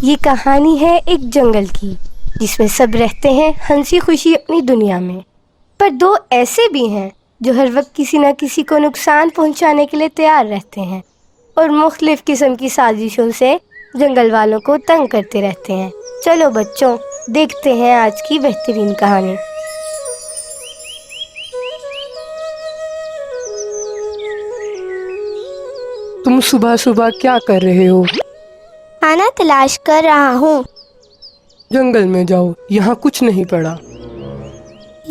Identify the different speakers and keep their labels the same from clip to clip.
Speaker 1: یہ کہانی ہے ایک جنگل کی جس میں سب رہتے ہیں ہنسی خوشی اپنی دنیا میں، پر دو ایسے بھی ہیں جو ہر وقت کسی نہ کسی کو نقصان پہنچانے کے لیے تیار رہتے ہیں اور مختلف قسم کی سازشوں سے جنگل والوں کو تنگ کرتے رہتے ہیں۔ چلو بچوں، دیکھتے ہیں آج کی بہترین کہانی۔
Speaker 2: تم صبح صبح کیا کر رہے ہو؟
Speaker 1: کھانا تلاش کر رہا ہوں۔
Speaker 2: جنگل میں جاؤ، یہاں کچھ نہیں پڑا۔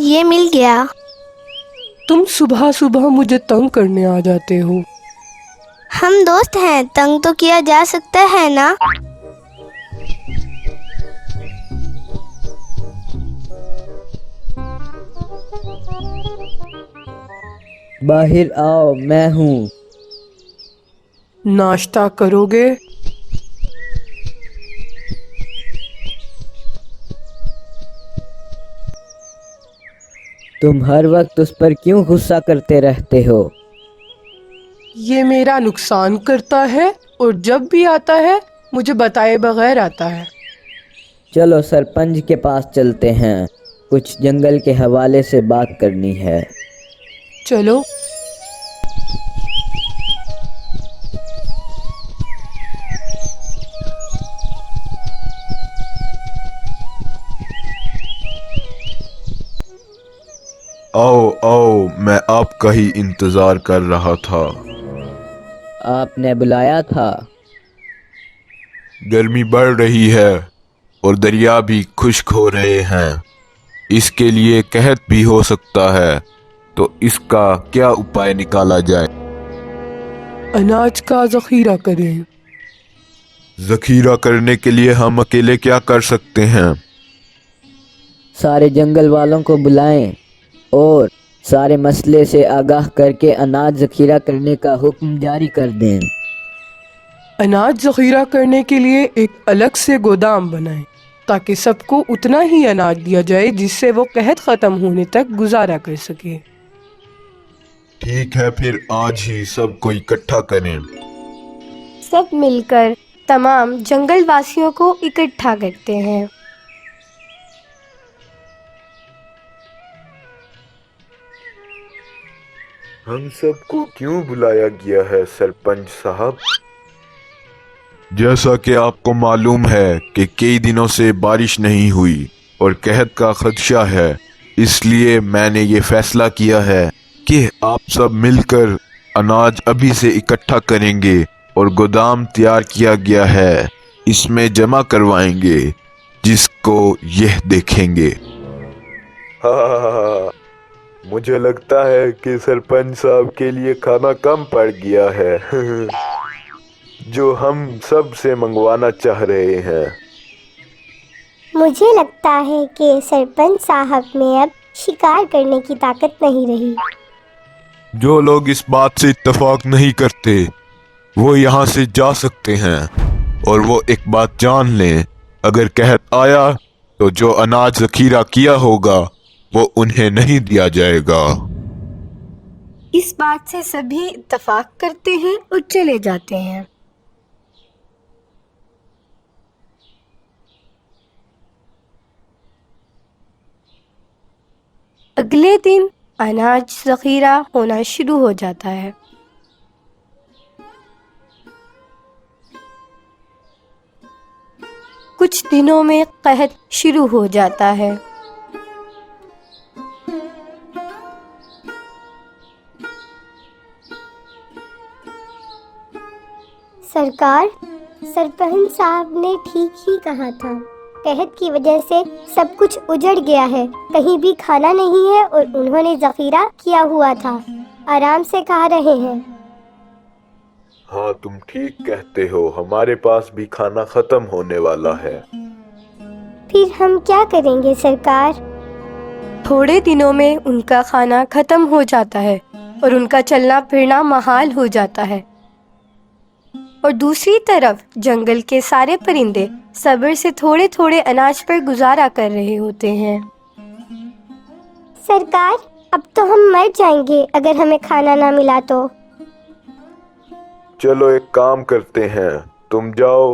Speaker 1: یہ مل گیا۔
Speaker 2: تم صبح صبح مجھے تنگ کرنے آ جاتے ہو۔
Speaker 1: ہم دوست ہیں، تنگ تو کیا جا سکتا ہے نا۔
Speaker 3: باہر آؤ، میں ہوں۔
Speaker 2: ناشتہ کرو گے؟
Speaker 3: تم ہر وقت اس پر کیوں غصہ کرتے رہتے ہو؟
Speaker 2: یہ میرا نقصان کرتا ہے اور جب بھی آتا ہے مجھے بتائے بغیر آتا ہے۔
Speaker 3: چلو سرپنچ کے پاس چلتے ہیں، کچھ جنگل کے حوالے سے بات کرنی ہے۔
Speaker 2: چلو۔
Speaker 4: آؤ آؤ، میں آپ کا ہی انتظار کر رہا تھا۔
Speaker 3: آپ نے بلایا تھا؟
Speaker 4: گرمی بڑھ رہی ہے اور دریا بھی خشک ہو رہے ہیں، اس کے لیے قحط بھی ہو سکتا ہے، تو اس کا کیا اپائے نکالا جائے؟
Speaker 2: اناج کا ذخیرہ کریں۔
Speaker 4: ذخیرہ کرنے کے لیے ہم اکیلے کیا کر سکتے ہیں؟
Speaker 3: سارے جنگل والوں کو بلائیں اور سارے مسئلے سے آگاہ کر کے اناج ذخیرہ کرنے کا حکم جاری کر دیں۔
Speaker 2: اناج ذخیرہ کرنے کے لیے ایک الگ سے گودام بنائیں تاکہ سب کو اتنا ہی اناج دیا جائے جس سے وہ قحط ختم ہونے تک گزارا کر سکے۔
Speaker 4: ٹھیک ہے، پھر آج ہی سب کو اکٹھا کریں۔
Speaker 1: سب مل کر تمام جنگل واسیوں کو اکٹھا کرتے ہیں۔
Speaker 4: ہم سب کو کیوں بلایا گیا ہے سرپنچ صاحب؟ جیسا کہ آپ کو معلوم ہے کہ کئی دنوں سے بارش نہیں ہوئی اور قحط کا خدشہ ہے، اس لیے میں نے یہ فیصلہ کیا ہے کہ آپ سب مل کر اناج ابھی سے اکٹھا کریں گے اور گودام تیار کیا گیا ہے، اس میں جمع کروائیں گے، جس کو یہ دیکھیں گے۔ مجھے لگتا ہے کہ سرپنچ صاحب کے لیے کھانا کم پڑ گیا ہے جو ہم سب سے منگوانا چاہ رہے ہیں۔
Speaker 5: مجھے لگتا ہے کہ سرپنچ صاحب میں اب شکار کرنے کی طاقت نہیں رہی۔
Speaker 4: جو لوگ اس بات سے اتفاق نہیں کرتے وہ یہاں سے جا سکتے ہیں، اور وہ ایک بات جان لیں، اگر قحط آیا تو جو اناج ذخیرہ کیا ہوگا وہ انہیں نہیں دیا جائے گا۔
Speaker 1: اس بات سے سبھی اتفاق کرتے ہیں اور چلے جاتے ہیں۔ اگلے دن اناج ذخیرہ ہونا شروع ہو جاتا ہے۔ کچھ دنوں میں قحط شروع ہو جاتا ہے۔
Speaker 5: سرکار، سرپنچ صاحب نے ٹھیک ہی کہا تھا، قحط کی وجہ سے سب کچھ اجڑ گیا ہے، کہیں بھی کھانا نہیں ہے اور انہوں نے ذخیرہ کیا ہوا تھا، آرام سے کھا رہے ہیں۔
Speaker 4: ہاں تم ٹھیک کہتے ہو، ہمارے پاس بھی کھانا ختم ہونے والا ہے۔
Speaker 5: پھر ہم کیا کریں گے سرکار؟
Speaker 1: تھوڑے دنوں میں ان کا کھانا ختم ہو جاتا ہے اور ان کا چلنا پھرنا محال ہو جاتا ہے، اور دوسری طرف جنگل کے سارے پرندے صبر سے تھوڑے تھوڑے اناج پر گزارا کر رہے ہوتے ہیں۔
Speaker 5: سرکار، اب تو ہم مر جائیں گے اگر ہمیں کھانا نہ ملا تو۔
Speaker 4: چلو ایک کام کرتے ہیں، تم جاؤ